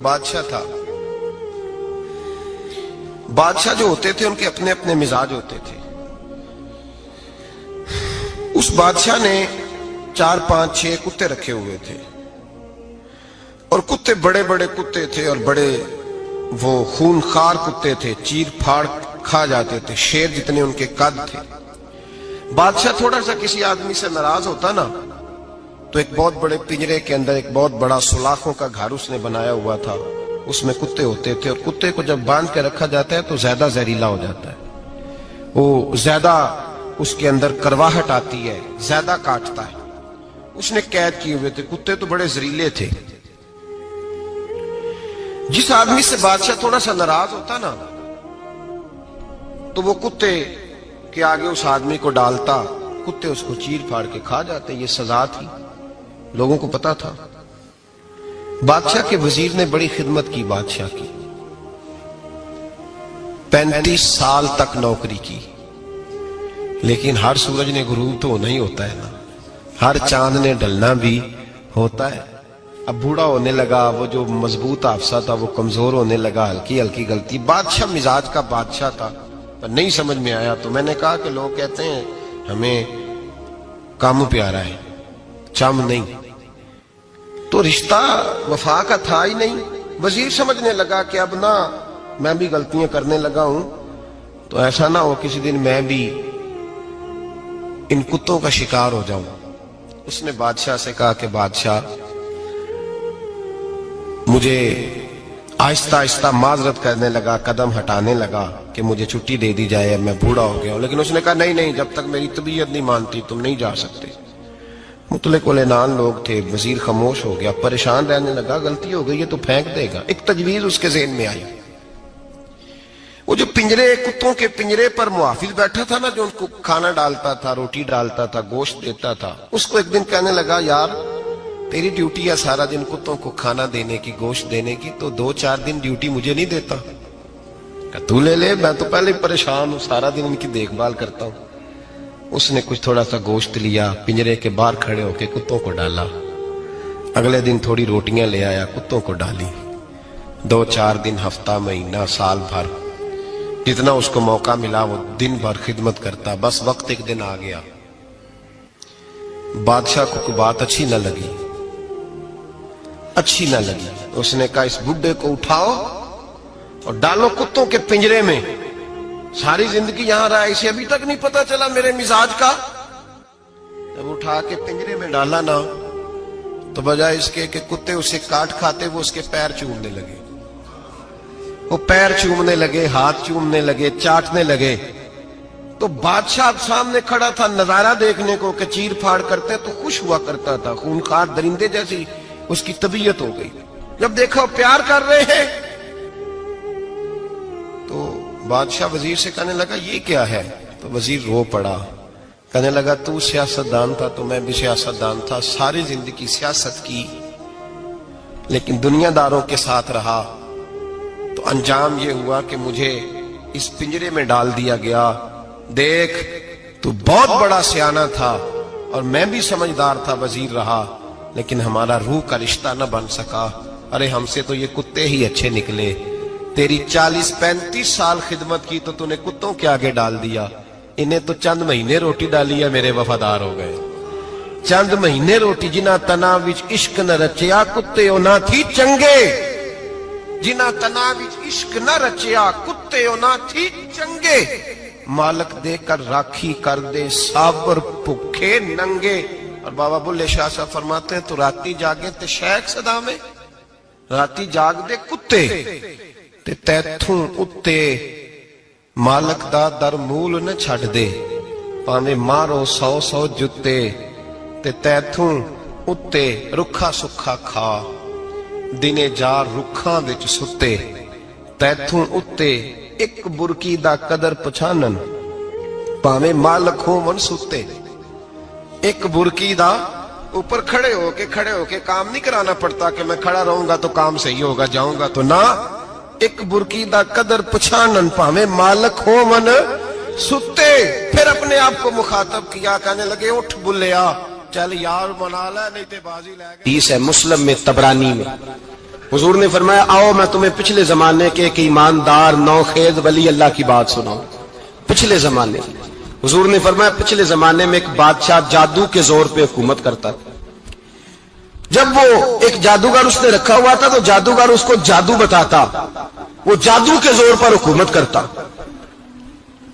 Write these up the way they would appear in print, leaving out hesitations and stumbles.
بادشاہ تھا. بادشاہ جو ہوتے تھے ان کے اپنے اپنے مزاج ہوتے تھے. اس بادشاہ نے 4 5 6 کتے رکھے ہوئے تھے اور کتے بڑے بڑے کتے تھے اور بڑے وہ خونخوار کتے تھے, چیر پھاڑ کھا جاتے تھے, شیر جتنے ان کے قد تھے. بادشاہ تھوڑا سا کسی آدمی سے ناراض ہوتا نا تو ایک بہت بڑے پنجرے کے اندر ایک بہت بڑا سلاخوں کا گھر اس نے بنایا ہوا تھا, اس میں کتے ہوتے تھے اور کتے کو جب باندھ کے رکھا جاتا ہے تو زیادہ زہریلا ہو جاتا ہے, وہ زیادہ اس کے اندر کرواہٹ آتی ہے, زیادہ کاٹتا ہے. اس نے قید کیے ہوئے تھے. کتے تو بڑے زہریلے تھے. جس آدمی سے بادشاہ تھوڑا سا ناراض ہوتا نا تو وہ کتے کے آگے اس آدمی کو ڈالتا, کتے اس کو چیر پھاڑ کے کھا جاتے. یہ سزا تھی, لوگوں کو پتا تھا. بادشاہ کے وزیر نے بڑی خدمت کی بادشاہ کی, 35 سال تک نوکری کی. لیکن ہر سورج نے غروب تو ہونا ہی ہوتا ہے نا, ہر چاند نے ڈھلنا بھی ہوتا ہے. اب بوڑھا ہونے لگا, وہ جو مضبوط حافظہ تھا وہ کمزور ہونے لگا, ہلکی ہلکی غلطی. بادشاہ مزاج کا بادشاہ تھا پر نہیں سمجھ میں آیا. تو میں نے کہا کہ لوگ کہتے ہیں ہمیں کام پیارا ہے, چم نہیں. تو رشتہ وفا کا تھا ہی نہیں. وزیر سمجھنے لگا کہ اب نہ میں بھی غلطیاں کرنے لگا ہوں تو ایسا نہ ہو کسی دن میں بھی ان کتوں کا شکار ہو جاؤں. اس نے بادشاہ سے کہا کہ بادشاہ مجھے آہستہ آہستہ معذرت کرنے لگا, قدم ہٹانے لگا کہ مجھے چھٹی دے دی جائے, میں بوڑھا ہو گیا ہوں. لیکن اس نے کہا نہیں نہیں, جب تک میری طبیعت نہیں مانتی تم نہیں جا سکتے. مطلق العنان لوگ تھے. وزیر خاموش ہو گیا, پریشان رہنے لگا. غلطی ہو گئی ہے تو پھینک دے گا. ایک تجویز اس کے ذہن میں آئی. وہ جو پنجرے, کتوں کے پنجرے پر محافظ بیٹھا تھا نا, جو ان کو کھانا ڈالتا تھا, روٹی ڈالتا تھا, گوشت دیتا تھا, اس کو ایک دن کہنے لگا یار تیری ڈیوٹی ہے سارا دن کتوں کو کھانا دینے کی, گوشت دینے کی, تو 2 4 دن ڈیوٹی مجھے نہیں دیتا؟ کہ تو لے لے, میں تو پہلے پریشان ہوں, سارا دن ان کی دیکھ بھال کرتا ہوں. اس نے کچھ تھوڑا سا گوشت لیا, پنجرے کے باہر کھڑے ہو کے کتوں کو ڈالا. اگلے دن تھوڑی روٹیاں لے آیا, کتوں کو ڈالی. 2 4 دن, ہفتہ, مہینہ, سال بھر, جتنا اس کو موقع ملا وہ دن بھر خدمت کرتا. بس وقت ایک دن آ گیا, بادشاہ کو کوئی بات اچھی نہ لگی. اس نے کہا اس بڈھے کو اٹھاؤ اور ڈالو کتوں کے پنجرے میں. ساری زندگی یہاں رہا, اسے ابھی تک نہیں پتا چلا میرے مزاج کا. جب اٹھا کے پنجرے میں ڈالا نا تو بجائے اس کے کہ کتے اسے کاٹ کھاتے, وہ اس کے پیر چومنے لگے. وہ پیر چومنے لگے, ہاتھ چومنے لگے, چاٹنے لگے. تو بادشاہ سامنے کھڑا تھا نظارہ دیکھنے کو کہ چیر پھاڑ کرتے تو خوش ہوا کرتا تھا. خونخوار درندے جیسی اس کی طبیعت ہو گئی. جب دیکھا پیار کر رہے ہیں تو بادشاہ وزیر سے کہنے لگا یہ کیا ہے؟ تو وزیر رو پڑا, کہنے لگا تو سیاستدان تھا تو میں بھی سیاستدان تھا, ساری زندگی سیاست کی لیکن دنیا داروں کے ساتھ رہا تو انجام یہ ہوا کہ مجھے اس پنجرے میں ڈال دیا گیا. دیکھ تو بہت بڑا سیانہ تھا اور میں بھی سمجھدار تھا, وزیر رہا, لیکن ہمارا روح کا رشتہ نہ بن سکا. ارے ہم سے تو یہ کتے ہی اچھے نکلے. تیری 40 35 سال خدمت کی تو نے کتوں کے آگے ڈال دیا. انہیں تو چند مہینے روٹی ڈالی ہے, میرے وفادار ہو گئے. چند مہینے روٹی, جنہ تنا وچ عشق نہ رچیا کتے او نہ تھی چنگے. جنہ تنا وچ عشق نہ رچیا کتے او نہ تھی چنگے. مالک دے کر راکھی کر دے صابر بھوکے ننگے. اور بابا بلے شاہ صاحب فرماتے ہیں تو راتی جاگے تے شیخ صدا میں, راتی جاگ دے کتے تے تیتھوں اتے مالک دا در مول نہ چھڑ دے. پاویں مارو 100 جتے تے تیتھوں اتے رکھا سکھا کھا. دنے جار رکھاں وچ ستے تیتھوں اتے ایک برکی دا قدر پچھانن. پاویں مالک ہو من ستے. ایک برکی دا اوپر کھڑے ہو کے کام نہیں کرانا پڑتا کہ میں کھڑا رہوں گا تو کام صحیح ہوگا, جاؤں گا تو نہ. ایک برکی دا قدر پچھانن پاویں مالک ہو من ستے. پھر اپنے آپ کو مخاطب کیا, کہنے لگے اٹھ بلیا چل یار منا لے نہیں تے بازی لے گئے. حدیث ہے مسلم میں, طبرانی میں, حضور نے فرمایا آؤ میں تمہیں پچھلے زمانے کے ایک ایماندار نوخیز ولی اللہ کی بات سناؤں. پچھلے زمانے حضور نے فرمایا پچھلے زمانے میں ایک بادشاہ جادو کے زور پہ حکومت کرتا تھا. جب وہ ایک جادوگر اس نے رکھا ہوا تھا تو جادوگر اس کو جادو بتاتا, وہ جادو کے زور پر حکومت کرتا.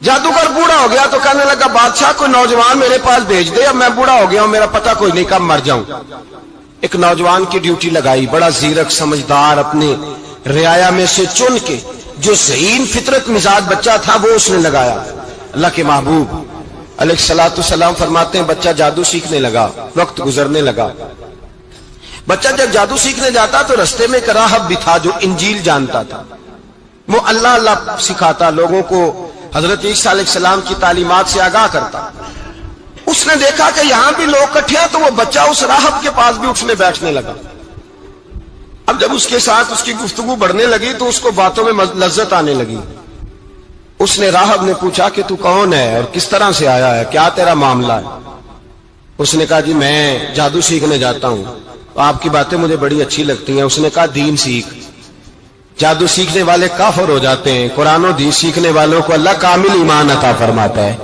جادوگر بوڑھا ہو گیا تو کہنے لگا بادشاہ کوئی نوجوان میرے پاس بھیج دے, اب میں بوڑھا ہو گیا ہوں, میرا پتہ کوئی نہیں, کب مر جاؤں. ایک نوجوان کی ڈیوٹی لگائی, بڑا زیرک سمجھدار, اپنے رعایا میں سے چن کے جو ذہین فطرت مزاج بچہ تھا وہ اس نے لگایا. اللہ کے محبوب علیہ الصلوۃ والسلام فرماتے ہیں بچہ جادو سیکھنے لگا, وقت گزرنے لگا. بچہ جب جادو سیکھنے جاتا تو رستے میں ایک راہب بھی تھا جو انجیل جانتا تھا, وہ اللہ اللہ سکھاتا, لوگوں کو حضرت عیسیٰ علیہ السلام کی تعلیمات سے آگاہ کرتا. اس نے دیکھا کہ یہاں بھی لوگ اکٹھے ہیں تو وہ بچہ اس راہب کے پاس بھی اٹھنے بیٹھنے لگا. اب جب اس کے ساتھ اس کی گفتگو بڑھنے لگی تو اس کو باتوں میں لذت آنے لگی. اس نے راہب نے پوچھا کہ تو کون ہے اور کس طرح سے آیا ہے, کیا تیرا معاملہ ہے؟ اس نے کہا جی میں جادو سیکھنے جاتا ہوں, آپ کی باتیں مجھے بڑی اچھی لگتی ہیں. اس نے کہا دین سیکھ, جادو سیکھنے والے کافر ہو جاتے ہیں, قرآن و حدیث سیکھنے والوں کو اللہ کامل ایمان عطا فرماتا ہے.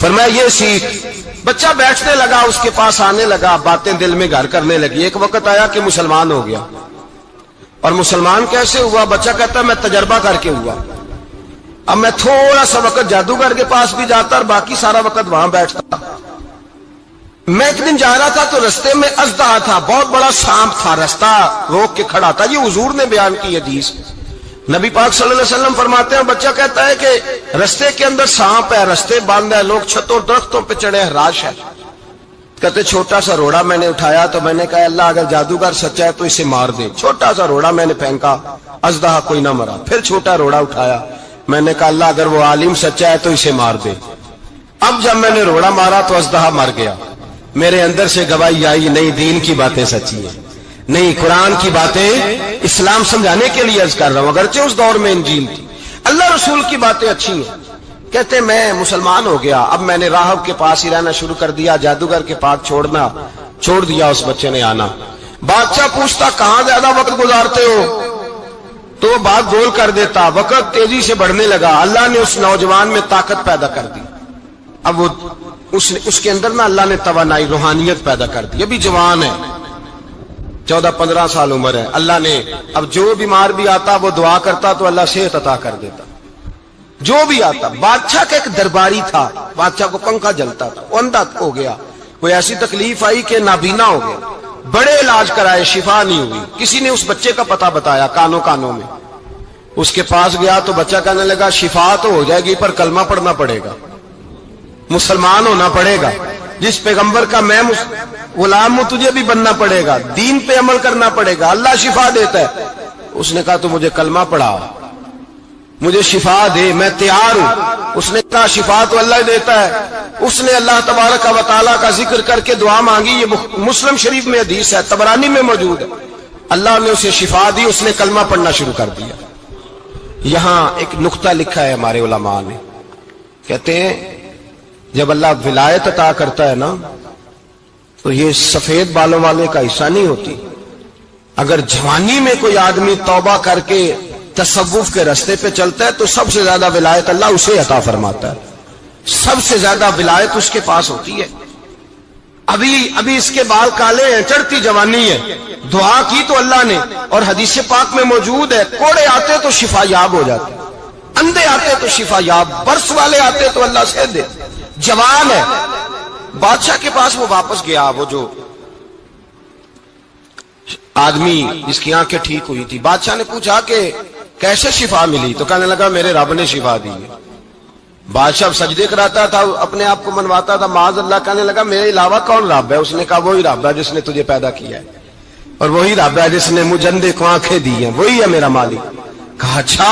فرمایا یہ سیکھ. بچہ بیٹھنے لگا, اس کے پاس آنے لگا, باتیں دل میں گھر کرنے لگی. ایک وقت آیا کہ مسلمان ہو گیا. اور مسلمان کیسے ہوا؟ بچہ کہتا ہے میں تجربہ کر کے ہوا. اب میں تھوڑا سا وقت جادوگر کے پاس بھی جاتا اور باقی سارا وقت وہاں بیٹھتا. میں ایک دن جا رہا تھا تو رستے میں اژدہا تھا, بہت بڑا سانپ تھا, رستہ روک کے کھڑا تھا. یہ حضور نے بیان کی حدیث. نبی پاک صلی اللہ علیہ وسلم فرماتے ہیں بچہ کہتا ہے کہ رستے کے اندر سانپ ہے, رستے بند ہے, لوگ چھتوں درختوں پہ چڑھے, ہراش ہے. کہتے چھوٹا سا روڑا میں نے اٹھایا تو میں نے کہا اللہ اگر جادوگر سچا ہے تو اسے مار دے. چھوٹا سا روڑا میں نے پھینکا, اژدہا کوئی نہ مرا. پھر چھوٹا روڑا اٹھایا, میں نے کہا اللہ اگر وہ عالم سچا ہے تو اسے مار دے. اب جب میں نے روڑا مارا تو اژدہا مر گیا. میرے اندر سے گواہی آئی نہیں دین کی باتیں سچی ہیں, نہیں قرآن کی باتیں اسلام سمجھانے کے لیے عرض کر رہا ہوں. اگرچہ اس دور میں انجیل تھی, اللہ رسول کی باتیں اچھی ہیں. کہتے میں مسلمان ہو گیا, اب میں نے راہب کے پاس ہی رہنا شروع کر دیا, جادوگر کے پاس چھوڑ دیا. اس بچے نے آنا. بادشاہ پوچھتا کہاں زیادہ وقت گزارتے ہو, تو وہ بات گول کر دیتا. وقت تیزی سے بڑھنے لگا. اللہ نے اس نوجوان میں طاقت پیدا کر دی. اب وہ اس کے اندر نا اللہ نے توانائی روحانیت پیدا کر دی. ابھی جوان ہے, 14-15 سال عمر ہے. اللہ نے اب جو بیمار بھی آتا وہ دعا کرتا تو اللہ صحت عطا کر دیتا. جو بھی آتا. بادشاہ کا ایک درباری تھا, بادشاہ کو پنکھا جلتا تھا, وہ اندھا ہو گیا. کوئی ایسی تکلیف آئی کہ نابینا ہو گیا. بڑے علاج کرائے, شفا نہیں ہوئی. کسی نے اس بچے کا پتہ بتایا کانوں میں. اس کے پاس گیا تو بچہ کہنے لگا شفا تو ہو جائے گی پر کلمہ پڑھنا پڑے گا, مسلمان ہونا پڑے گا. جس پیغمبر کا میں غلام ہوں تجھے بھی بننا پڑے گا, دین پہ عمل کرنا پڑے گا, اللہ شفا دیتا ہے. اس نے کہا تو مجھے کلمہ پڑھا, مجھے شفا دے, میں تیار ہوں. اس نے کہا شفا تو اللہ دیتا ہے. اس نے اللہ تبارک و تعالیٰ کا ذکر کر کے دعا مانگی. یہ مسلم شریف میں حدیث ہے, طبرانی میں موجود ہے. اللہ نے اسے شفا دی, اس نے کلمہ پڑھنا شروع کر دیا. یہاں ایک نقطہ لکھا ہے ہمارے علماء نے, کہتے ہیں جب اللہ ولایت عطا کرتا ہے نا تو یہ سفید بالوں والے کا حصہ نہیں ہوتی. اگر جوانی میں کوئی آدمی توبہ کر کے تصوف کے رستے پہ چلتا ہے تو سب سے زیادہ ولایت اللہ اسے عطا فرماتا ہے. سب سے زیادہ ولایت اس کے پاس ہوتی ہے. ابھی اس کے بال کالے ہیں, چڑھتی جوانی ہے, دعا کی تو اللہ نے, اور حدیث پاک میں موجود ہے کوڑے آتے تو شفا یاب ہو جاتے, اندھے آتے تو شفا یاب, برس والے آتے تو اللہ سے دے. جوان ہے. بادشاہ کے پاس وہ واپس گیا, وہ جو آدمی جس کی آنکھیں ٹھیک ہوئی تھی. بادشاہ نے پوچھا کہ کیسے شفا ملی, تو کہنے لگا میرے رب نے شفا دی ہے. بادشاہ سجدے کراتا تھا, اپنے آپ کو منواتا تھا معاذ اللہ. کہنے لگا میرے علاوہ کون رب ہے؟ اس نے کہا وہی رب ہے جس نے تجھے پیدا کیا ہے, اور وہی رب ہے جس نے مجھے اندھے کو آنکھیں دی ہیں, وہی ہے میرا مالک. کہا اچھا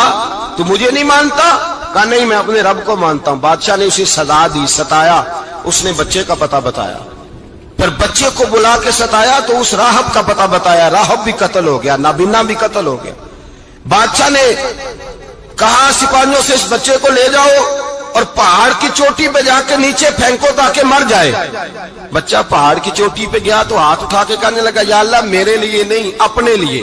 تو مجھے نہیں مانتا؟ کہا نہیں میں اپنے رب کو مانتا ہوں. بادشاہ نے اسے سزا دی, ستایا. اس نے بچے کا پتہ بتایا, پھر بچے کو بلا کے ستایا تو اس راہب کا پتہ بتایا. راہب بھی قتل ہو گیا, نابینا بھی قتل ہو گیا. بادشاہ نے کہا سپاہیوں سے اس بچے کو لے جاؤ اور پہاڑ کی چوٹی پہ جا کے نیچے پھینکو تاکہ مر جائے. بچہ پہاڑ کی چوٹی پہ گیا تو ہاتھ اٹھا کے کہنے لگا یا اللہ میرے لیے نہیں اپنے لیے,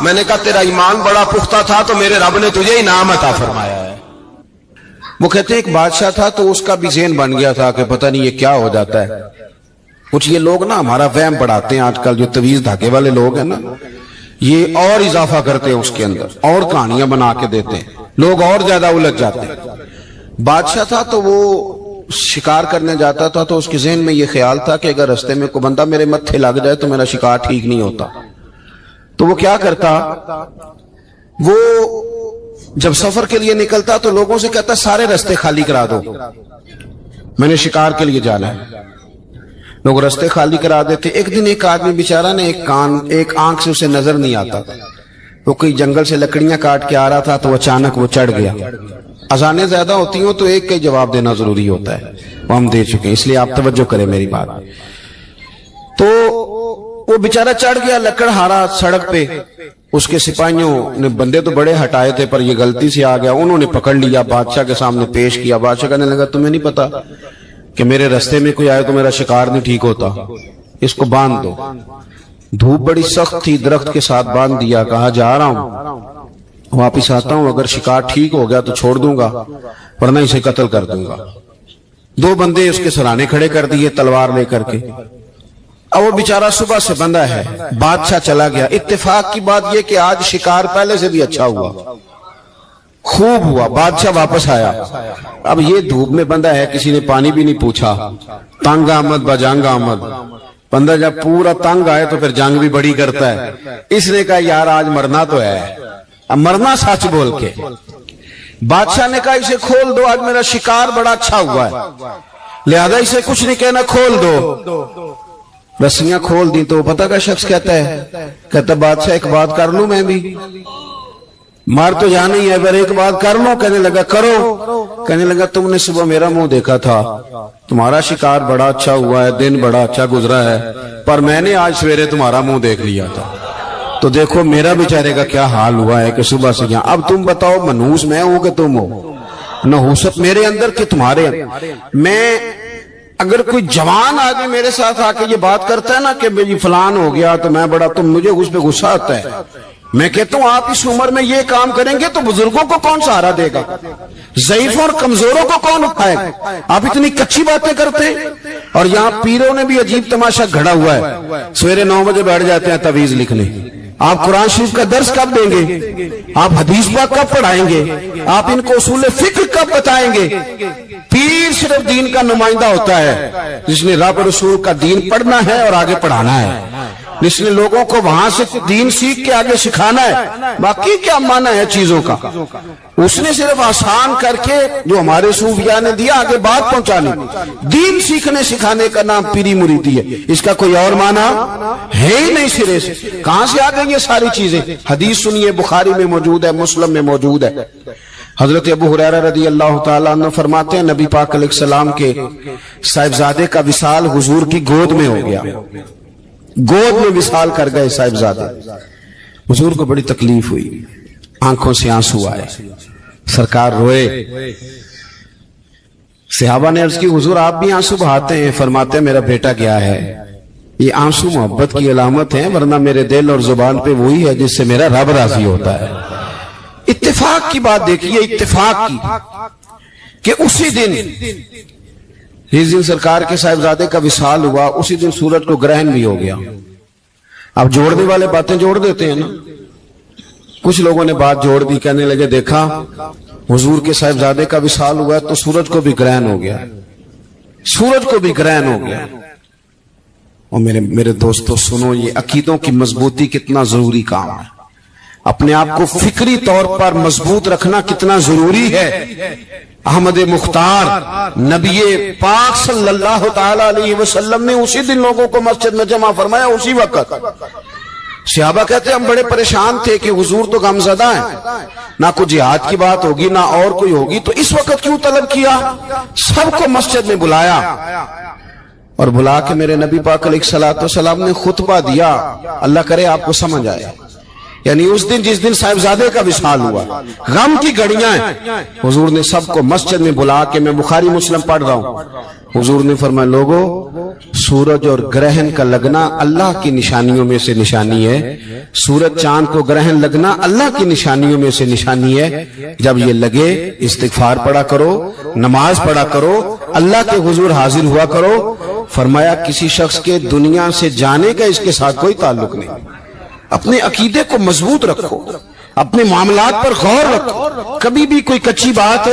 میں نے کہا تیرا ایمان بڑا پختہ تھا تو میرے رب نے تجھے انعام عطا فرمایا ہے۔ وہ کہتے ہیں ایک بادشاہ تھا تو اس کا بھی ذہن بن گیا تھا کہ پتہ نہیں یہ کیا ہو جاتا ہے۔ کچھ یہ لوگ نا ہمارا وہم بڑھاتے ہیں، آج کل جو تویز دھاگے والے لوگ ہیں نا، یہ اور اضافہ کرتے ہیں اس کے اندر، اور کہانیاں بنا کے دیتے ہیں، لوگ اور زیادہ الجھ جاتے ہیں۔ بادشاہ تھا تو وہ شکار کرنے جاتا تھا تو اس کے ذہن میں یہ خیال تھا کہ اگر رستے میں کوئی بندہ میرے متھے لگ جائے تو میرا شکار ٹھیک نہیں ہوتا۔ تو وہ کیا کرتا، وہ جب سفر کے لیے نکلتا تو لوگوں سے کہتا سارے رستے خالی کرا دو، میں نے شکار کے لیے جانا ہے۔ لوگ رستے خالی کرا دیتے۔ ایک دن ایک آدمی بیچارہ نے ایک آنکھ سے اسے نظر نہیں آتا تھا، وہ کوئی جنگل سے لکڑیاں کاٹ کے آ رہا تھا تو اچانک وہ چڑھ گیا۔ اذانیں زیادہ ہوتی ہوں تو ایک کا جواب دینا ضروری ہوتا ہے، وہ ہم دے چکے ہیں، اس لیے آپ توجہ کریں میری بات۔ تو وہ بیچارہ چڑھ گیا لکڑ ہارا سڑک پہ، اس کے سپاہیوں نے بندے تو بڑے ہٹائے تھے پر یہ غلطی سے آ گیا، انہوں نے پکڑ لیا، بادشاہ کے سامنے پیش کیا۔ بادشاہ کہنے لگا تمہیں نہیں پتا کہ میرے رستے میں کوئی آئے تو میرا شکار نہیں ٹھیک ہوتا، اس کو باندھ دو۔ دھوپ بڑی سخت تھی، درخت کے ساتھ باندھ دیا، کہا جا رہا ہوں واپس آتا ہوں، اگر شکار ٹھیک ہو گیا تو چھوڑ دوں گا ورنہ اسے قتل کر دوں گا۔ دو بندے اس کے سرانے کھڑے کر دیے تلوار لے کر کے۔ اب وہ بیچارہ صبح سے بندہ ہے، بادشاہ چلا گیا۔ اتفاق کی بات یہ کہ آج شکار پہلے سے بھی اچھا ہوا، خوب ہوا، بادشاہ واپس آیا۔ اب یہ دھوپ میں بندہ ہے، کسی نے پانی بھی نہیں پوچھا، تنگ آمد بجنگ آمد، بندہ جب پورا تنگ آئے تو پھر جنگ بھی بڑی کرتا ہے۔ اس نے کہا یار آج مرنا تو ہے، اب مرنا سچ بول کے۔ بادشاہ نے کہا اسے کھول دو، آج میرا شکار بڑا اچھا ہوا ہے، لہذا اسے کچھ نہیں کہنا، کھول دو۔ رسیاں کھول دی تو پتہ کا شخص کہتا ہے، کہتا بادشاہ ایک بات کر لوں میں بھی؟ مار تو جانا ہی ہے، اگر ایک بات کر لوں؟ کہنے لگا کرو۔ کہنے لگا تم نے صبح میرا منہ دیکھا تھا، تمہارا شکار بڑا اچھا ہوا ہے، دن بڑا اچھا گزرا ہے، پر میں نے آج سویرے تمہارا منہ دیکھ لیا تھا، تو دیکھو میرا بیچارے کا کیا حال ہوا ہے کہ صبح سے یہاں۔ اب تم بتاؤ منحوس میں ہوں کہ تم ہو؟ نحوست میرے اندر کہ تمہارے اندر؟ میں اگر کوئی جوان آدمی میرے ساتھ آ کے یہ بات کرتا ہے نا کہ میری فلان ہو گیا تو میں بڑا، تو مجھے اس پہ غصہ آتا ہے۔ میں کہتا ہوں آپ اس عمر میں یہ کام کریں گے تو بزرگوں کو کون سہارا دے گا؟ ضعیفوں اور کمزوروں کو کون اٹھائے گا؟ آپ اتنی کچی باتیں کرتے ہیں۔ اور یہاں پیروں نے بھی عجیب تماشا گھڑا ہوا ہے، سویرے 9 بجے بیٹھ جاتے ہیں تعویذ لکھنے۔ آپ قرآن شریف کا درس کب دیں گے؟ آپ حدیث پاک کب پڑھائیں گے؟ آپ ان کو اصول فقہ کب بتائیں گے؟ پیر صرف دین کا نمائندہ ہوتا ہے جس نے رب رسول کا دین پڑھنا ہے اور آگے پڑھانا ہے، جس نے لوگوں کو وہاں سے دین سیکھ کے آگے سکھانا ہے۔ باقی کیا معنی ہے چیزوں کا؟ اس نے صرف آسان کر کے جو ہمارے صوفیاء نے دیا آگے بات پہنچانی۔ دین سیکھنے سکھانے کا نام پیری مریدی ہے، اس کا کوئی اور معنی ہے ہی نہیں سرے سے۔ کہاں سے آ گئی یہ ساری چیزیں؟ حدیث سنیے، بخاری میں موجود ہے، مسلم میں موجود ہے۔ حضرت ابو ہریرہ رضی اللہ تعالیٰ عنہ فرماتے ہیں نبی پاک علیہ السلام کے صاحبزادے کا وصال حضور کی گود میں ہو گیا، گود میں وصال کر گئے صاحبزادے۔ حضور کو بڑی تکلیف ہوئی، آنکھوں سے آنسو آئے، سرکار روئے۔ صحابہ نے عرض کی حضور آپ بھی آنسو بہاتے ہیں؟ فرماتے ہیں میرا بیٹا گیا ہے، یہ آنسو محبت کی علامت ہے، ورنہ میرے دل اور زبان پہ وہی ہے جس سے میرا رب راضی ہوتا ہے۔ اتفاق کی بات دیکھیے، اتفاق کی کہ اسی دن جس دن سرکار کے صاحبزادے کا وصال ہوا اسی دن سورج کو گرہن بھی ہو گیا۔ اب جوڑنے والے باتیں جوڑ دیتے ہیں نا، کچھ لوگوں نے بات جوڑ دی، کہنے لگے دیکھا حضور کے صاحبزادے کا وصال ہوا تو سورج کو بھی گرہن ہو گیا، سورج کو بھی گرہن ہو گیا۔ اور میرے دوستو سنو، یہ عقیدوں کی مضبوطی کتنا ضروری کام ہے، اپنے آپ کو فکری طور پر مضبوط رکھنا کتنا ضروری ہے۔ احمد مختار نبی پاک صلی اللہ تعالی علیہ وسلم نے اسی دن لوگوں کو مسجد میں جمع فرمایا، اسی وقت۔ صحابہ کہتے ہیں ہم بڑے پریشان تھے کہ حضور تو غمزدہ ہیں، نہ کوئی جہاد کی بات ہوگی نہ اور کوئی ہوگی، تو اس وقت کیوں طلب کیا؟ سب کو مسجد میں بلایا اور بلا کے میرے نبی پاک علیہ السلام نے خطبہ دیا، اللہ کرے آپ کو سمجھ آئے۔ یعنی اس دن جس دن صاحبزادے کا وصال ہوا، غم کی گھڑیاں ہیں، حضور نے سب کو مسجد میں بلا کے، میں بخاری مسلم پڑھ رہا ہوں، حضور نے فرمایا لوگوں سورج اور گرہن کا لگنا اللہ کی نشانیوں میں سے نشانی ہے، سورج چاند کو گرہن لگنا اللہ کی نشانیوں میں سے نشانی ہے، جب یہ لگے استغفار پڑھا کرو، نماز پڑھا کرو، اللہ کے حضور حاضر ہوا کرو۔ فرمایا کسی شخص کے دنیا سے جانے کا اس کے ساتھ کوئی تعلق نہیں، اپنے عقیدے کو مضبوط رکھو، اپنے معاملات پر غور رکھو، کبھی بھی کوئی کچی بات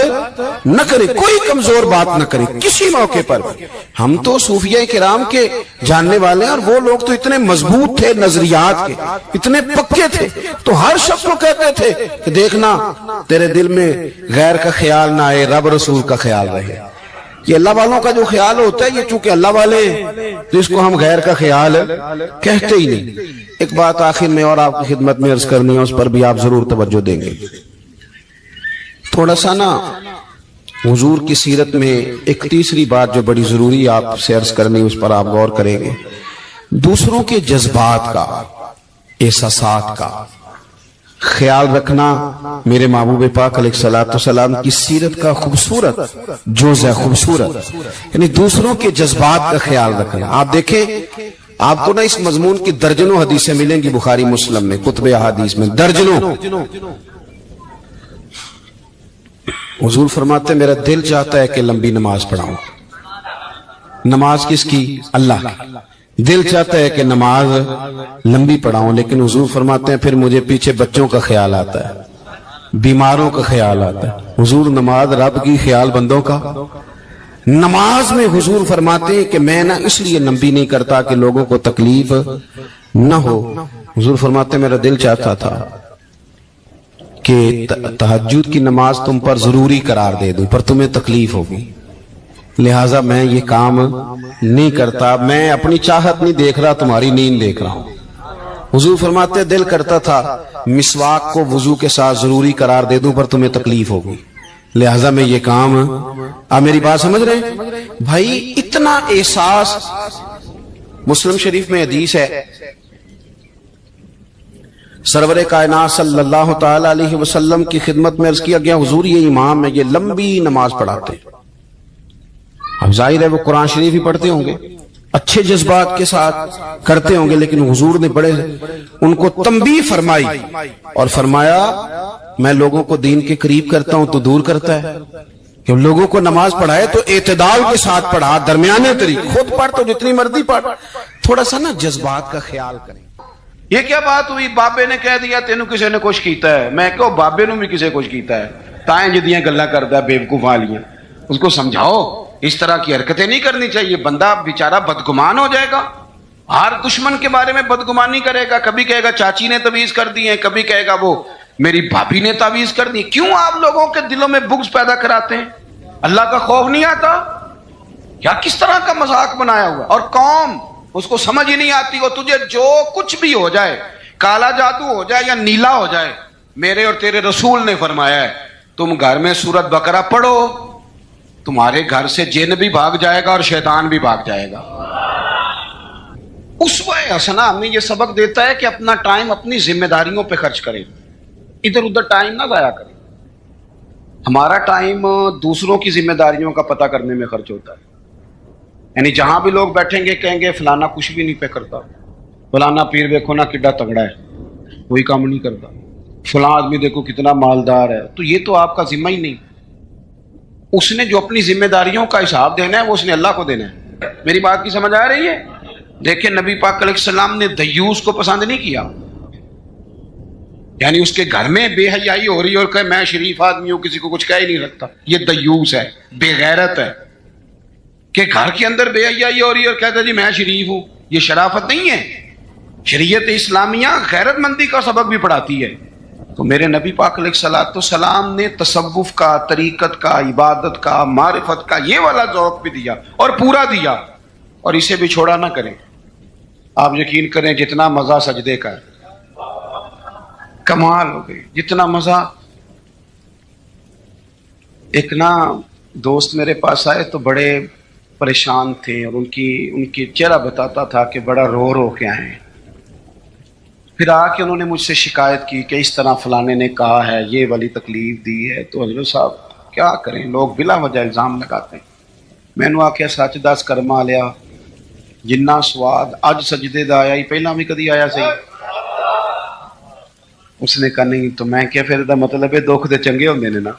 نہ کرے، کوئی کمزور بات نہ کرے کسی موقع پر۔ ہم تو صوفیہ کرام کے جاننے والے ہیں، اور وہ لوگ تو اتنے مضبوط تھے نظریات کے، اتنے پکے تھے، تو ہر شخص کو کہتے تھے کہ دیکھنا تیرے دل میں غیر کا خیال نہ آئے، رب رسول کا خیال رہے۔ یہ اللہ والوں کا جو خیال ہوتا ہے، یہ چونکہ اللہ والے ہیں تو اس کو ہم غیر کا خیال کہتے ہی نہیں۔ ایک بات آخر میں اور آپ کی خدمت میں عرض کرنی ہے، اس پر بھی آپ ضرور توجہ دیں گے۔ تھوڑا سا نا حضور کی سیرت میں ایک تیسری بات جو بڑی ضروری آپ سے عرض کرنی، اس پر آپ غور کریں گے۔ دوسروں کے جذبات کا، احساسات کا خیال رکھنا میرے محبوب پاک علیہ الصلوۃ والسلام کی سیرت کا خوبصورت جز ہے، خوبصورت، یعنی دوسروں کے جذبات کا خیال رکھنا۔ آپ دیکھیں، آپ کو نا اس مضمون کی درجنوں حدیثیں ملیں گی بخاری مسلم میں، کتب احادیث میں درجنوں۔ حضور فرماتے میرا دل چاہتا ہے کہ لمبی نماز پڑھاؤں۔ نماز کس کی؟ اللہ کی۔ دل چاہتا ہے کہ نماز لمبی پڑھاؤں، لیکن حضور فرماتے ہیں پھر مجھے پیچھے بچوں کا خیال آتا ہے، بیماروں کا خیال آتا ہے۔ حضور نماز رب کی، خیال بندوں کا۔ نماز میں حضور فرماتے ہیں کہ میں نہ اس لیے لمبی نہیں کرتا کہ لوگوں کو تکلیف نہ ہو، حضور فرماتے ہیں میرا دل چاہتا تھا کہ تہجد کی نماز تم پر ضروری قرار دے دوں، پر تمہیں تکلیف ہوگی، لہٰذا میں یہ کام نہیں کرتا، میں اپنی چاہت نہیں دیکھ رہا، تمہاری نیند دیکھ رہا ہوں۔ حضور فرماتے دل کرتا تھا مسواک کو وضو کے ساتھ ضروری قرار دے دوں، پر تمہیں تکلیف ہوگی، لہٰذا میں یہ کام۔ آپ میری بات سمجھ رہے ہیں بھائی؟ اتنا احساس۔ مسلم شریف میں حدیث ہے، سرور کائنات صلی اللہ تعالی علیہ وسلم کی خدمت میں عرض کیا گیا حضور یہ امام ہے، یہ لمبی نماز پڑھاتے ہیں۔ اب ظاہر ہے وہ قرآن شریف ہی پڑھتے ہوں گے، اچھے جذبات کے ساتھ کرتے ہوں گے، لیکن حضور نے بڑے ان کو تنبیہ فرمائی اور فرمایا میں لوگوں کو دین کے قریب کرتا ہوں تو دور کرتا ہے، کہ لوگوں کو نماز پڑھائے تو اعتدال کے ساتھ پڑھا، درمیانے طریقے، خود پڑھ تو جتنی مرضی پڑھ، تھوڑا سا نا جذبات کا خیال کریں۔ یہ کیا بات ہوئی؟ بابے نے کہہ دیا تینوں کسی نے کچھ کیتا ہے، میں کہو بابے نے بھی کسی کچھ کیتا ہے، تائیں جدیاں گلاں کردا ہے بیوقوف والیاں، اس کو سمجھاؤ اس طرح کی حرکتیں نہیں کرنی چاہیے، بندہ بیچارہ بدگمان ہو جائے گا، ہر دشمن کے بارے میں بدگمانی کرے گا، کبھی کہے گا چاچی نے تعویذ کر دی ہے، کبھی کہے گا وہ میری بھابھی نے تعویذ کر دی۔ کیوں آپ لوگوں کے دلوں میں بغض پیدا کراتے ہیں؟ اللہ کا خوف نہیں آتا؟ کیا کس طرح کا مذاق بنایا ہوا؟ اور قوم اس کو سمجھ ہی نہیں آتی، وہ تجھے جو کچھ بھی ہو جائے، کالا جادو ہو جائے یا نیلا ہو جائے، میرے اور تیرے رسول نے فرمایا ہے تم گھر میں سورت بقرہ پڑھو، تمہارے گھر سے جن بھی بھاگ جائے گا اور شیطان بھی بھاگ جائے گا۔ اسوہ حسنہ ہمیں یہ سبق دیتا ہے کہ اپنا ٹائم اپنی ذمہ داریوں پہ خرچ کریں، ادھر ادھر ٹائم نہ ضائع کریں۔ ہمارا ٹائم دوسروں کی ذمہ داریوں کا پتہ کرنے میں خرچ ہوتا ہے، یعنی جہاں بھی لوگ بیٹھیں گے کہیں گے فلانا کچھ بھی نہیں پہ کرتا، فلانا پیر دیکھو نا کڈا تگڑا ہے، کوئی کام نہیں کرتا، فلاں آدمی دیکھو کتنا مالدار ہے، تو یہ تو آپ کا ذمہ ہی نہیں۔ اس نے جو اپنی ذمہ داریوں کا حساب دینا ہے وہ اس نے اللہ کو دینا ہے۔ میری بات کی سمجھ آ رہی ہے؟ دیکھیں نبی پاک علیہ السلام نے دیوس کو پسند نہیں کیا، یعنی اس کے گھر میں بے حیائی ہو رہی اور کہ میں شریف آدمی ہوں کسی کو کچھ کہہ ہی نہیں سکتا، یہ دیوس ہے، بے غیرت ہے، کہ گھر کے اندر بے حیائی ہو رہی اور کہتا جی میں شریف ہوں، یہ شرافت نہیں ہے۔ شریعت اسلامیہ غیرت مندی کا سبق بھی پڑھاتی ہے۔ تو میرے نبی پاک علیہ الصلوۃ والسلام نے تصوف کا، طریقت کا، عبادت کا، معرفت کا یہ والا ذوق بھی دیا اور پورا دیا، اور اسے بھی چھوڑا نہ کریں۔ آپ یقین کریں جتنا مزہ سجدے کا ہے، کمال ہو گئی، جتنا مزہ۔ ایک نا دوست میرے پاس آئے تو بڑے پریشان تھے، اور ان کی چہرہ بتاتا تھا کہ بڑا رو رو کے آئے ہیں۔ پھر آ کے انہوں نے مجھ سے شکایت کی کہ اس طرح فلانے نے کہا ہے، یہ والی تکلیف دی ہے. تو حضرت صاحب کیا کریں، لوگ بلا وجہ الزام لگاتے ہیں. میں نے آخیا سچ دس کرما لیا، جنہ سواد اج سجدے دا آیا ہی پہلا بھی کدی آیا سی؟ اس نے کہا نہیں. تو میں کیا پھر دا مطلب ہے دکھ دے چنگے ہوندے نے نا،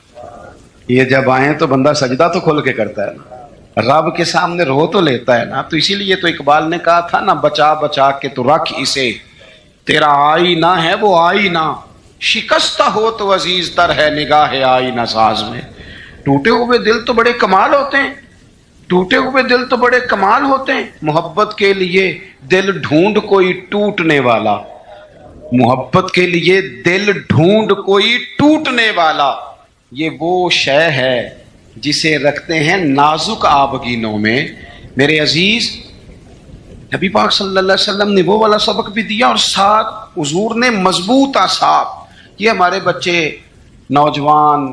یہ جب آئے تو بندہ سجدہ تو کھل کے کرتا ہے نا، رب کے سامنے رو تو لیتا ہے نا. تو اسی لیے تو اقبال نے کہا تھا نا، بچا بچا کے تو رکھ اسے، تیرا آئینہ ہے وہ آئینہ، شکستہ ہو تو عزیز تر ہے نگاہ آئینہ ساز میں. ٹوٹے ہوئے دل تو بڑے کمال ہوتے ہیں، ٹوٹے ہوئے دل تو بڑے کمال ہوتے ہیں. محبت کے لیے دل ڈھونڈ کوئی ٹوٹنے والا، محبت کے لیے دل ڈھونڈ کوئی ٹوٹنے والا، یہ وہ شے ہے جسے رکھتے ہیں نازک آبگینوں میں. میرے عزیز، نبی پاک صلی اللہ علیہ وسلم نے وہ والا سبق بھی دیا اور ساتھ حضور نے مضبوط آثار. یہ ہمارے بچے نوجوان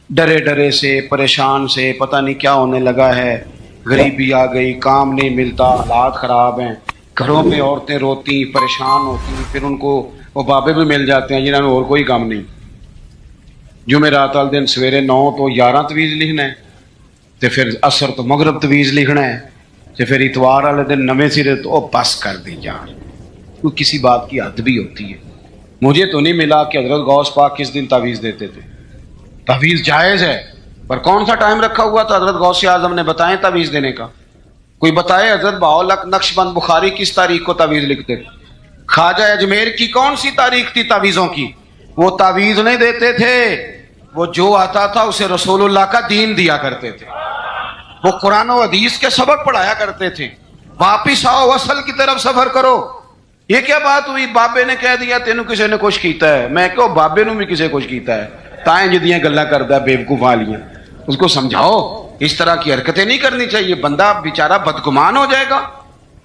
ڈرے ڈرے سے، پریشان سے، پتہ نہیں کیا ہونے لگا ہے، غریبی آ گئی، کام نہیں ملتا، حالات خراب ہیں، گھروں میں عورتیں روتی پریشان ہوتی، پھر ان کو وہ بابے بھی مل جاتے ہیں جنہوں نے اور کوئی کام نہیں. جمعرات والے دن سویرے 9 تو 11 تویز لکھنا ہے، تو پھر عصر تو مغرب تویز لکھنا ہے، تو پھر اتوار والے دن نویں سرے تو بس کر دی یار، تو کسی بات کی حد بھی ہوتی ہے. مجھے تو نہیں ملا کہ حضرت غوث پاک کس دن تعویذ دیتے تھے. تعویذ جائز ہے، پر کون سا ٹائم رکھا ہوا تھا حضرت غوث اعظم نے بتائیں تعویذ دینے کا؟ کوئی بتائے حضرت بہاؤالحق نقشبند بخاری کس تاریخ کو تعویذ لکھتے تھے؟ خواجہ اجمیر کی کون سی تاریخ تھی تعویذوں کی؟ وہ تعویذ نہیں دیتے تھے، وہ جو آتا تھا اسے رسول اللہ کا دین دیا کرتے تھے، وہ قرآن و حدیث کے سبق پڑھایا کرتے تھے. واپس آؤ، اصل کی طرف سفر کرو. یہ کیا بات ہوئی، بابے نے کہہ دیا تینوں کسی نے کچھ کیتا ہے؟ میں کہو بابے نو بھی کسی کچھ کیتا ہے، تائیں جدیاں گلاں کردا ہے بیوقوف والیاں. اس کو سمجھاؤ اس طرح کی حرکتیں نہیں کرنی چاہیے. بندہ بیچارہ بدگمان ہو جائے گا،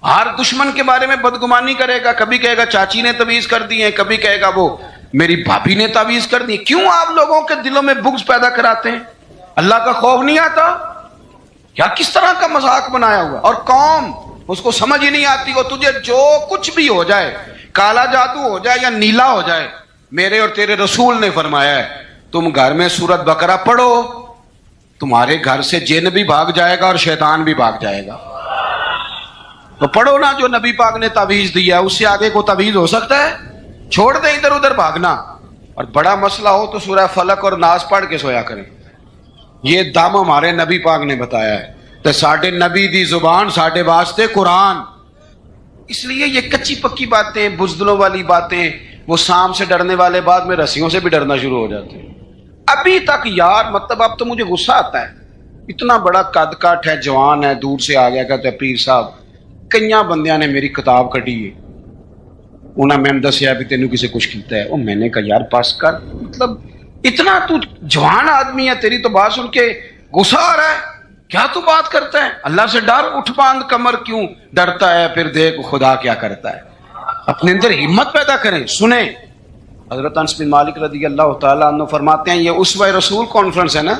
ہر دشمن کے بارے میں بدگمانی کرے گا. کبھی کہے گا چاچی نے تعویذ کر دی ہے، کبھی کہے گا وہ میری بھابھی نے تعویذ کر دی. کیوں آپ لوگوں کے دلوں میں بغض پیدا کراتے ہیں؟ اللہ کا خوف نہیں آتا کیا؟ کس طرح کا مذاق بنایا ہوا. اور قوم اس کو سمجھ ہی نہیں آتی. وہ تجھے جو کچھ بھی ہو جائے، کالا جادو ہو جائے یا نیلا ہو جائے، میرے اور تیرے رسول نے فرمایا ہے تم گھر میں سورت بقرہ پڑھو، تمہارے گھر سے جن بھی بھاگ جائے گا اور شیطان بھی بھاگ جائے گا. تو پڑھو نا جو نبی پاک نے تعویذ دیا، اس سے آگے کو تعویذ ہو سکتا ہے؟ چھوڑ دیں ادھر ادھر بھاگنا. اور بڑا مسئلہ ہو تو سورہ فلق اور ناس پڑھ کے سویا کریں. یہ دم ہمارے نبی پاک نے بتایا ہے. تو ساڈے نبی دی زبان ساڈے واسطے قرآن. اس لیے یہ کچی پکی باتیں، بزدلوں والی باتیں، وہ سام سے ڈرنے والے بعد میں رسیوں سے بھی ڈرنا شروع ہو جاتے ہیں. ابھی تک یار مطلب اب تو مجھے غصہ آتا ہے. اتنا بڑا قد کاٹ ہے، جوان ہے، دور سے آ گیا کہتے ہیں پیر صاحب کئیاں بندیاں نے میری کتاب کٹی ہے، انہاں میں دسیا بھی تینوں کسے کچھ کیتا ہے. میں نے کہا یار پاس کر، مطلب اتنا تو جوان آدمی ہے، تیری تو بات سن کے غصہ آ رہا ہے. کیا تو بات کرتا ہے؟ اللہ سے ڈر، اٹھ باندھ کمر کیوں ڈرتا ہے؟ پھر دیکھ خدا کیا کرتا ہے. اپنے اندر ہمت پیدا کریں. سنیں حضرت انس بن مالک رضی اللہ تعالیٰ عنہ فرماتے ہیں، یہ اسوہ رسول کانفرنس ہے نا،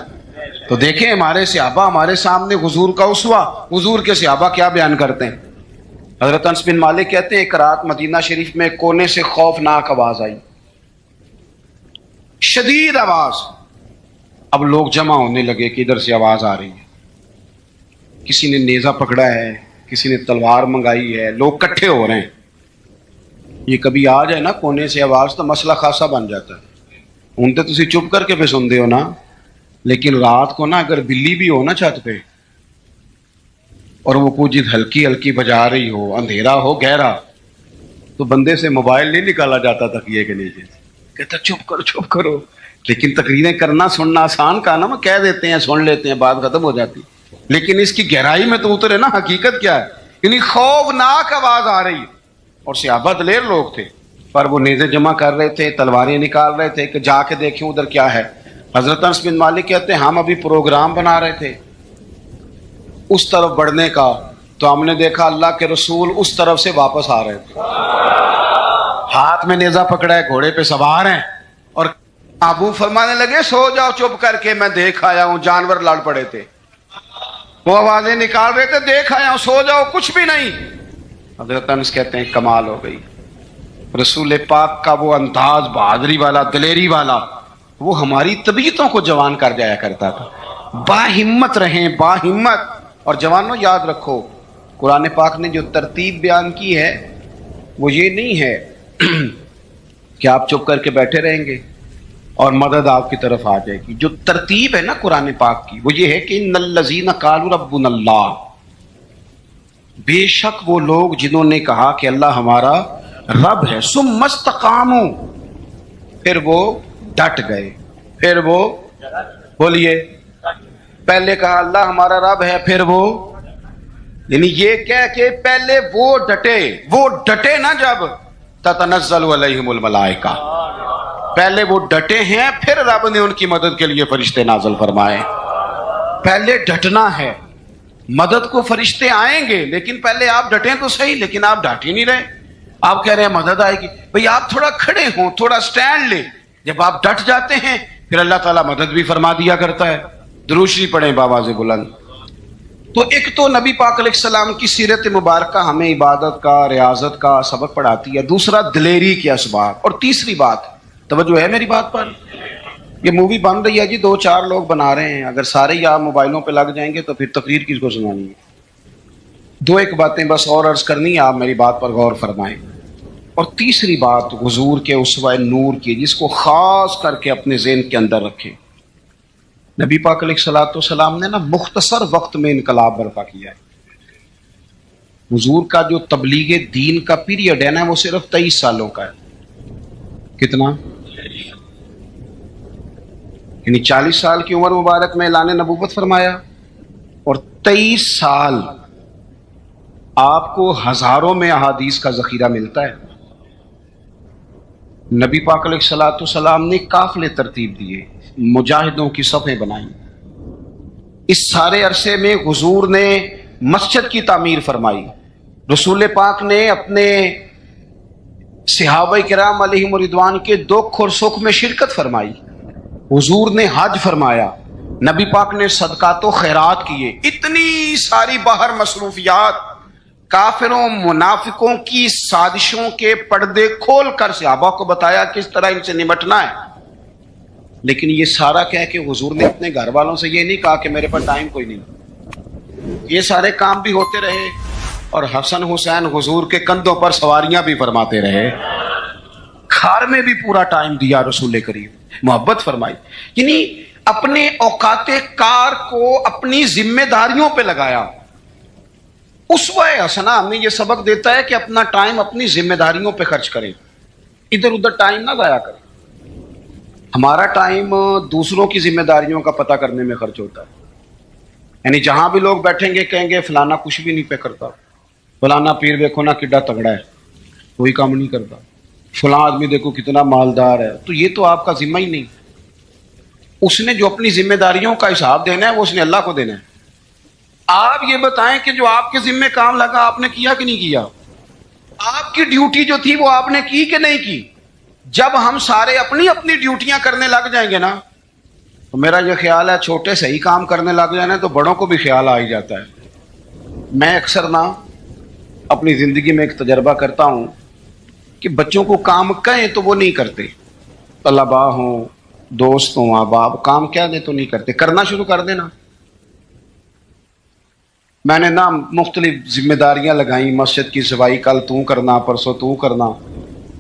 تو دیکھیں ہمارے صحابہ ہمارے سامنے حضور کا اسوہ، حضور کے صحابہ کیا بیان کرتے ہیں. حضرت انس بن مالک کہتے ہیں ایک رات مدینہ شریف میں کونے سے خوفناک آواز آئی، شدید آواز. اب لوگ جمع ہونے لگے کہ ادھر سے آواز آ رہی ہے. کسی نے نیزہ پکڑا ہے، کسی نے تلوار منگائی ہے، لوگ کٹھے ہو رہے ہیں. یہ کبھی آ جائے نا کونے سے آواز تو مسئلہ خاصا بن جاتا ہے. ہوں تو تسی چپ کر کے پہ سن دے ہو نا، لیکن رات کو نا اگر بلی بھی ہو نا چھت پہ اور وہ کچھ ہلکی ہلکی بجا رہی ہو، اندھیرا ہو گہرا، تو بندے سے موبائل نہیں نکالا جاتا تکیے کے نیچے، کہتا چپ کرو چپ کرو. لیکن تقریریں کرنا سننا آسان کا نا، کہہ دیتے ہیں سن لیتے ہیں بات ختم ہو جاتی. لیکن اس کی گہرائی میں تو اترے نا حقیقت کیا ہے. یعنی خوفناک آواز آ رہی ہے اور صحابہ دلیر لوگ تھے، پر وہ نیزے جمع کر رہے تھے، تلواریں نکال رہے تھے کہ جا کے دیکھیں ادھر کیا ہے. حضرت انس بن مالک کہتے ہیں ہم ابھی پروگرام بنا رہے تھے اس طرف بڑھنے کا، تو ہم نے دیکھا اللہ کے رسول اس طرف سے واپس آ رہے تھے، ہاتھ میں نیزہ پکڑا ہے، گھوڑے پہ سوار ہیں، اور ابو فرمانے لگے سو جاؤ چپ کر کے، میں دیکھ آیا ہوں جانور لڑ پڑے تھے، وہ آوازیں نکال رہے تھے، دیکھ آیا ہوں، سو جاؤ کچھ بھی نہیں. حضرت انس کہتے ہیں کمال ہو گئی. رسول پاک کا وہ انداز بہادری والا، دلیری والا، وہ ہماری طبیعتوں کو جوان کر جایا کرتا تھا. باہمت رہیں، باہمت. اور جوانوں یاد رکھو، قرآن پاک نے جو ترتیب بیان کی ہے وہ یہ نہیں ہے کہ آپ چپ کر کے بیٹھے رہیں گے اور مدد آپ کی طرف آ جائے گی. جو ترتیب ہے نا قرآن پاک کی، وہ یہ ہے کہ ان الذین قالوا ربنا اللہ، بے شک وہ لوگ جنہوں نے کہا کہ اللہ ہمارا رب ہے، ثم استقاموا، پھر وہ ڈٹ گئے. پھر وہ بولیے، پہلے کہا اللہ ہمارا رب ہے، پھر وہ، یعنی یہ کہہ کہ پہلے وہ ڈٹے نا، جب تتنزل علیہم الملائکہ، پہلے وہ ڈٹے ہیں، پھر رب نے ان کی مدد کے لیے فرشتے نازل فرمائے. پہلے ڈٹنا ہے، مدد کو فرشتے آئیں گے، لیکن پہلے آپ ڈٹیں تو صحیح. لیکن آپ ڈٹ ہی نہیں رہے، آپ کہہ رہے ہیں مدد آئے گی. بھئی آپ تھوڑا کھڑے ہوں، تھوڑا سٹینڈ لیں. جب آپ ڈٹ جاتے ہیں پھر اللہ تعالیٰ مدد بھی فرما دیا کرتا ہے. درود شریف پڑھیں بآواز بلند. تو ایک تو نبی پاک علیہ السلام کی سیرت مبارکہ ہمیں عبادت کا، ریاضت کا سبق پڑھاتی ہے. دوسرا دلیری کے اسباب. اور تیسری بات، توجہ ہے میری بات پر، یہ مووی بن رہی ہے جی، 2-4 لوگ بنا رہے ہیں، اگر سارے یا موبائلوں پہ لگ جائیں گے تو پھر تقریر کس کو سنانی ہے. 2-1 باتیں بس اور عرض کرنی ہے، آپ میری بات پر غور فرمائیں. اور تیسری بات حضور کے اسوہ نور کی، جس کو خاص کر کے اپنے ذہن کے اندر رکھیں. نبی پاک علیہ الصلوۃ والسلام نے نا مختصر وقت میں انقلاب برپا کیا ہے. حضور کا جو تبلیغ دین کا پیریڈ ہے نا، وہ صرف 23 سالوں کا ہے. کتنا؟ یعنی 40 سال کی عمر مبارک میں اعلان نبوت فرمایا، اور 23 سال آپ کو ہزاروں میں احادیث کا ذخیرہ ملتا ہے. نبی پاک علیہ الصلوۃ والسلام نے قافلے ترتیب دیے، مجاہدوں کی صفیں بنائیں. اس سارے عرصے میں حضور نے مسجد کی تعمیر فرمائی. رسول پاک نے اپنے صحابہ کرام علیہم رضوان کے دکھ اور سکھ میں شرکت فرمائی. حضور نے حج فرمایا، نبی پاک نے صدقات و خیرات کیے. اتنی ساری باہر مصروفیات، کافروں منافقوں کی سازشوں کے پردے کھول کر صحابہ کو بتایا کس طرح ان سے نمٹنا ہے. لیکن یہ سارا کہہ کہ حضور نے اپنے گھر والوں سے یہ نہیں کہا کہ میرے پاس ٹائم کوئی نہیں. یہ سارے کام بھی ہوتے رہے، اور حسن حسین حضور کے کندھوں پر سواریاں بھی فرماتے رہے. کھار میں بھی پورا ٹائم دیا رسول کریم، محبت فرمائی. یعنی اپنے اوقات کار کو اپنی ذمہ داریوں پہ لگایا. اسوہ حسنہ ہمیں یہ سبق دیتا ہے کہ اپنا ٹائم اپنی ذمہ داریوں پہ خرچ کریں، ادھر ادھر ٹائم نہ ضائع کریں. ہمارا ٹائم دوسروں کی ذمہ داریوں کا پتہ کرنے میں خرچ ہوتا ہے. یعنی جہاں بھی لوگ بیٹھیں گے کہیں گے فلانا کچھ بھی نہیں پہ کرتا، فلانا پیر دیکھو نا کڈا تگڑا ہے، کوئی کام نہیں کرتا، فلاں آدمی دیکھو کتنا مالدار ہے. تو یہ تو آپ کا ذمہ ہی نہیں. اس نے جو اپنی ذمہ داریوں کا حساب دینا ہے وہ اس نے اللہ کو دینا ہے. آپ یہ بتائیں کہ جو آپ کے ذمہ کام لگا آپ نے کیا کہ نہیں کیا؟ آپ کی ڈیوٹی جو تھی وہ آپ نے کی کہ نہیں کی؟ جب ہم سارے اپنی اپنی ڈیوٹیاں کرنے لگ جائیں گے نا، تو میرا یہ خیال ہے چھوٹے صحیح کام کرنے لگ جائیں تو بڑوں کو بھی خیال آ ہی جاتا ہے. میں اکثر نا اپنی زندگی میں ایک تجربہ کرتا ہوں کہ بچوں کو کام کہیں تو وہ نہیں کرتے. طلباء ہوں، دوست ہوں، احباب، کام کیا دے تو نہیں کرتے، کرنا شروع کر دینا. میں نے نا مختلف ذمہ داریاں لگائیں، مسجد کی صفائی کل تو کرنا، پرسوں تو کرنا.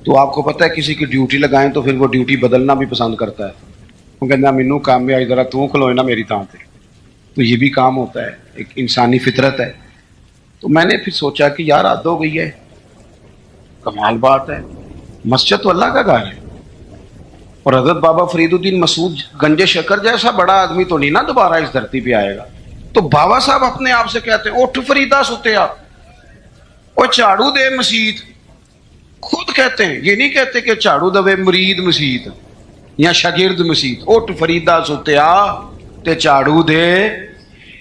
تو آپ کو پتہ ہے کسی کی ڈیوٹی لگائیں تو پھر وہ ڈیوٹی بدلنا بھی پسند کرتا ہے. وہ کہنا مینوں کام میں آئی ذرا تو کھلوئے نا میری تھان پہ. تو یہ بھی کام ہوتا ہے، ایک انسانی فطرت ہے. تو میں نے پھر سوچا کہ یار حد ہو گئی ہے، کمال بات ہے، مسجد تو اللہ کا گھر ہے. اور حضرت بابا فرید الدین مسعود گنج شکر جیسا بڑا آدمی تو نہیں نا دوبارہ اس دھرتی پہ آئے گا. تو بابا صاحب اپنے آپ سے کہتے ہیں اٹھ فریدا ستیا، وہ جھاڑو دے مسیت. خود کہتے ہیں، یہ نہیں کہتے کہ جھاڑو دے مرید مسیت یا شاگرد مسیت. اٹھ فریدا ستیا تے جھاڑو دے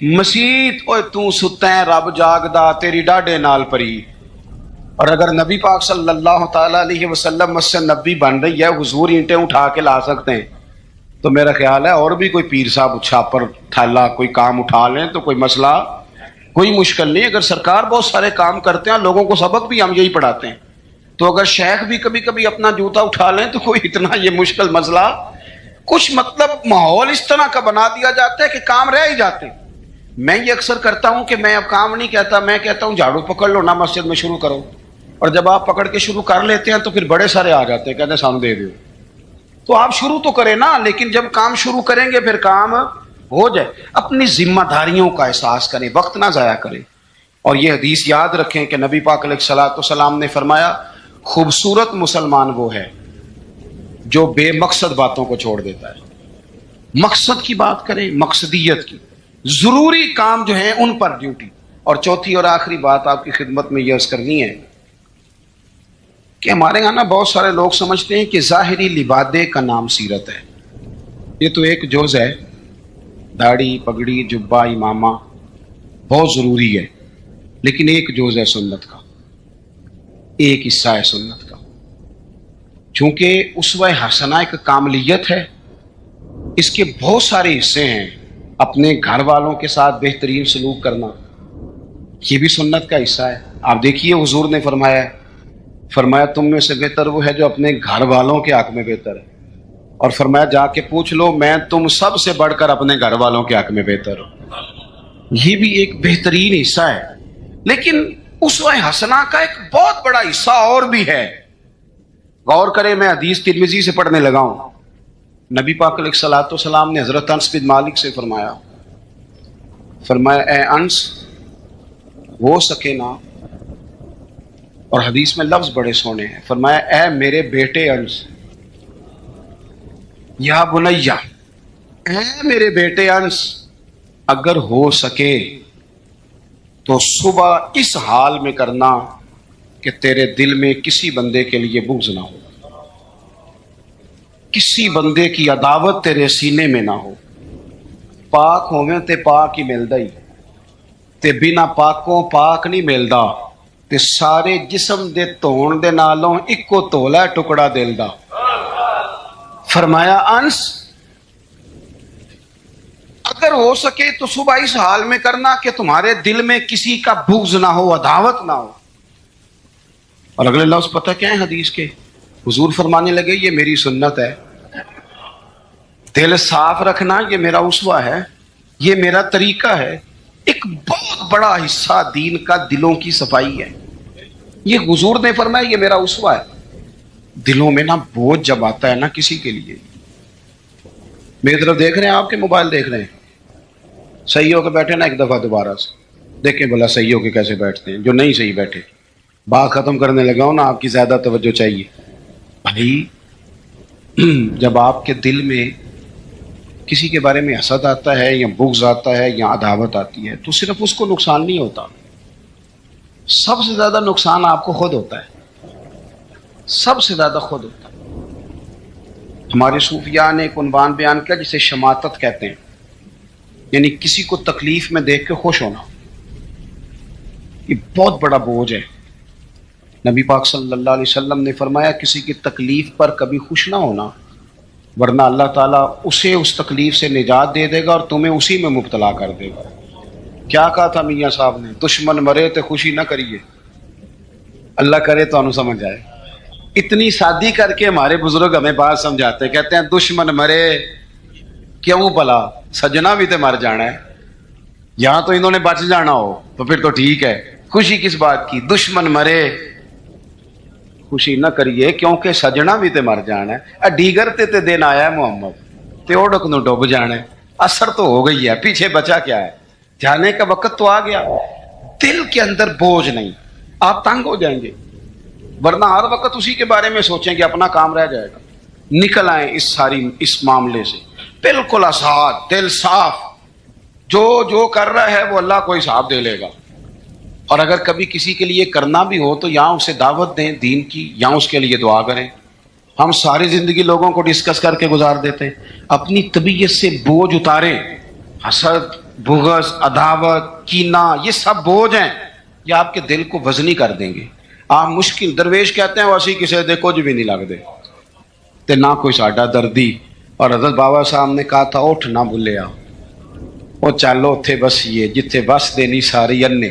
مسیت. اوے تو ستا ہے رب جاگدا تیری ڈاڈے نال پری. اور اگر نبی پاک صلی اللہ تعالی علیہ وسلم مسجد نبی بن رہی ہے، حضور اینٹیں اٹھا کے لا سکتے ہیں، تو میرا خیال ہے اور بھی کوئی پیر صاحب چھاپر تھالا کوئی کام اٹھا لیں تو کوئی مسئلہ، کوئی مشکل نہیں. اگر سرکار بہت سارے کام کرتے ہیں، لوگوں کو سبق بھی ہم یہی پڑھاتے ہیں. تو اگر شیخ بھی کبھی کبھی اپنا جوتا اٹھا لیں تو کوئی اتنا یہ مشکل مسئلہ، کچھ مطلب ماحول اس طرح کا بنا دیا جاتا ہے کہ کام رہ ہی جاتے ہیں۔ میں یہ اکثر کرتا ہوں کہ میں اب کام نہیں کہتا، میں کہتا ہوں جھاڑو پکڑ لو نا مسجد میں شروع کرو، اور جب آپ پکڑ کے شروع کر لیتے ہیں تو پھر بڑے سارے آ جاتے ہیں کہتے ہیں سانو دے دو، تو آپ شروع تو کریں نا، لیکن جب کام شروع کریں گے پھر کام ہو جائے۔ اپنی ذمہ داریوں کا احساس کریں، وقت نہ ضائع کریں، اور یہ حدیث یاد رکھیں کہ نبی پاک علیہ الصلوۃ والسلام نے فرمایا خوبصورت مسلمان وہ ہے جو بے مقصد باتوں کو چھوڑ دیتا ہے۔ مقصد کی بات کریں، مقصدیت کی، ضروری کام جو ہیں ان پر ڈیوٹی۔ اور چوتھی اور آخری بات آپ کی خدمت میں یہ عرض کرنی ہے کہ ہمارے یہاں نا بہت سارے لوگ سمجھتے ہیں کہ ظاہری لبادے کا نام سیرت ہے۔ یہ تو ایک جز ہے، داڑھی پگڑی جبہ امامہ بہت ضروری ہے، لیکن ایک جز ہے سنت کا، ایک حصہ ہے سنت کا۔ چونکہ اسوہ حسنہ ایک کاملیت ہے، اس کے بہت سارے حصے ہیں۔ اپنے گھر والوں کے ساتھ بہترین سلوک کرنا یہ بھی سنت کا حصہ ہے۔ آپ دیکھیے حضور نے فرمایا تم میں سے بہتر وہ ہے جو اپنے گھر والوں کے حق میں بہتر ہے، اور فرمایا جا کے پوچھ لو میں تم سب سے بڑھ کر اپنے گھر والوں کے حق میں بہتر ہوں۔ یہ بھی ایک بہترین حصہ ہے، لیکن اسوہ حسنہ کا ایک بہت بڑا حصہ اور بھی ہے۔ غور کریں، میں حدیث ترمذی سے پڑھنے لگا ہوں۔ نبی پاک علیہ الصلوۃ والسلام نے حضرت انس بن مالک سے فرمایا اے انس ہو سکے نا، اور حدیث میں لفظ بڑے سونے ہیں، فرمایا اے میرے بیٹے انس، یا بنیا، اے میرے بیٹے انس، اگر ہو سکے تو صبح اس حال میں کرنا کہ تیرے دل میں کسی بندے کے لیے بغض نہ ہو، کسی بندے کی عداوت تیرے سینے میں نہ ہو۔ پاک ہوویں تے پاک ہی ملدا ہی، تے بنا پاکوں پاک نہیں ملدا، تے سارے جسم دے دھون دے نالوں اکو تولا ٹکڑا دل دا۔ فرمایا انس اگر ہو سکے تو صبح اس حال میں کرنا کہ تمہارے دل میں کسی کا بغض نہ ہو، عداوت نہ ہو۔ اور اگلے لفظ پتہ کیا ہے حدیث کے؟ حضور فرمانے لگے یہ میری سنت ہے، دل صاف رکھنا یہ میرا اسوہ ہے، یہ میرا طریقہ ہے۔ ایک بہت بڑا حصہ دین کا دلوں کی صفائی ہے۔ یہ حضور نے فرمایا یہ میرا اسوہ ہے۔ دلوں میں نا بوجھ جب آتا ہے نا کسی کے لیے، میری طرف دیکھ رہے ہیں آپ کے موبائل دیکھ رہے ہیں، صحیح ہو کے بیٹھے نا ایک دفعہ دوبارہ سے دیکھیں بھلا صحیح ہو کے کیسے بیٹھتے ہیں، جو نہیں صحیح بیٹھے۔ بات ختم کرنے لگا ہوں نا، آپ کی زیادہ توجہ چاہیے بھائی۔ جب آپ کے دل میں کسی کے بارے میں حسد آتا ہے یا بغض آتا ہے یا عداوت آتی ہے تو صرف اس کو نقصان نہیں ہوتا، سب سے زیادہ نقصان آپ کو خود ہوتا ہے، سب سے زیادہ خود ہوتا ہے۔ ہمارے صوفیاء نے ایک عنوان بیان کیا جسے شماتت کہتے ہیں، یعنی کسی کو تکلیف میں دیکھ کے خوش ہونا۔ یہ بہت بڑا بوجھ ہے۔ نبی پاک صلی اللہ علیہ وسلم نے فرمایا کسی کی تکلیف پر کبھی خوش نہ ہونا، ورنہ اللہ تعالیٰ اسے اس تکلیف سے نجات دے دے گا اور تمہیں اسی میں مبتلا کر دے گا۔ کیا کہا تھا میاں صاحب نے؟ دشمن مرے تو خوشی نہ کریے، اللہ کرے تو انو سمجھ آئے۔ اتنی سادی کر کے ہمارے بزرگ ہمیں بات سمجھاتے، کہتے ہیں دشمن مرے کیوں بلا، سجنا بھی تو مر جانا ہے، یہاں تو انہوں نے بچ جانا ہو تو پھر تو ٹھیک ہے، خوشی کس بات کی؟ دشمن مرے خوشی نہ کریے کیونکہ سجنا بھی تے مر جانا ہے۔ ڈیگر تے دن آیا ہے محمد تے اوڑک نو ڈوب جانا ہے، اثر تو ہو گئی ہے، پیچھے بچا کیا ہے؟ جانے کا وقت تو آ گیا۔ دل کے اندر بوجھ نہیں، آپ تنگ ہو جائیں گے، ورنہ ہر وقت اسی کے بارے میں سوچیں کہ اپنا کام رہ جائے گا۔ نکل آئیں اس معاملے سے بالکل آزاد، دل صاف، جو کر رہا ہے وہ اللہ کو حساب دے لے گا۔ اور اگر کبھی کسی کے لیے کرنا بھی ہو تو یہاں اسے دعوت دیں دین کی، یہاں اس کے لیے دعا کریں۔ ہم ساری زندگی لوگوں کو ڈسکس کر کے گزار دیتے ہیں، اپنی طبیعت سے بوجھ اتاریں۔ حسد، بغض، عداوت، کینہ، یہ سب بوجھ ہیں، یہ آپ کے دل کو وزنی کر دیں گے۔ آپ مشکل درویش کہتے ہیں ویسی کسی دے کچھ بھی نہیں لگ دے تے نہ کوئی ساڈا دردی۔ اور حضرت بابا صاحب نے کہا تھا اٹھ نہ بھولیا، وہ چلو اتھے بسیے جتھے بس دینی ساری انے۔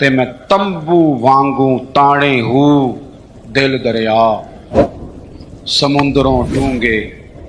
ਤੇ ਮੈਂ ਤੰਬੂ ਵਾਂਗੂ ਤਾਣੇ ਹੂ ਦਿਲ ਦਰਿਆ ਸਮੁੰਦਰੋਂ ਡੂੰਘੇ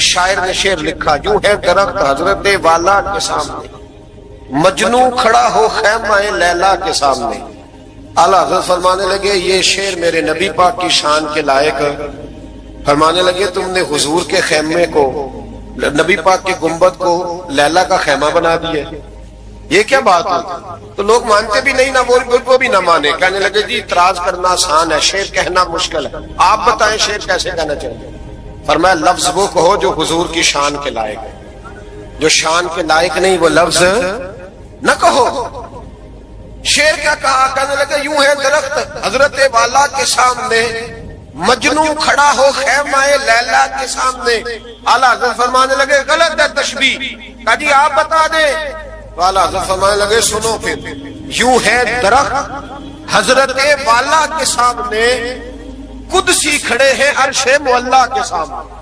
شاعر نے شعر لکھا، یوں ہے درخت حضرت والا کے سامنے، مجنو کھڑا ہو خیمہ لیلا کے سامنے۔ اعلیٰ حضرت فرمانے لگے یہ شعر میرے نبی پاک کی شان کے لائق ہے۔ فرمانے لگے تم نے حضور کے خیمے کو، نبی پاک کے گنبد کو لیلا کا خیمہ بنا دیا، یہ کیا بات ہوتی؟ تو لوگ مانتے بھی نہیں، نہ وہ بھی نہ مانے، کہنے لگے جی اعتراض کرنا آسان ہے، شعر کہنا مشکل ہے، آپ بتائیں شعر کیسے کہنا چاہیے؟ فرمایا لفظ وہ کہو جو حضور کی شان کے لائق ہے، جو شان کے لائق نہیں وہ لفظ نہ کہو۔ شعر کیا کہا؟ کہنے لگے یوں ہے درخت حضرت والا کے سامنے، مجنو کھڑا ہو خیمہ لیلا کے سامنے۔ اعلیٰ حضرت فرمانے لگے غلط ہے تشبیہ، کہا جی آپ بتا دیں۔ تو اعلیٰ حضرت فرمانے لگے سنو پھر، یوں ہے درخت حضرت والا کے سامنے، قدسی کھڑے ہیں عرش معلا کے سامنے۔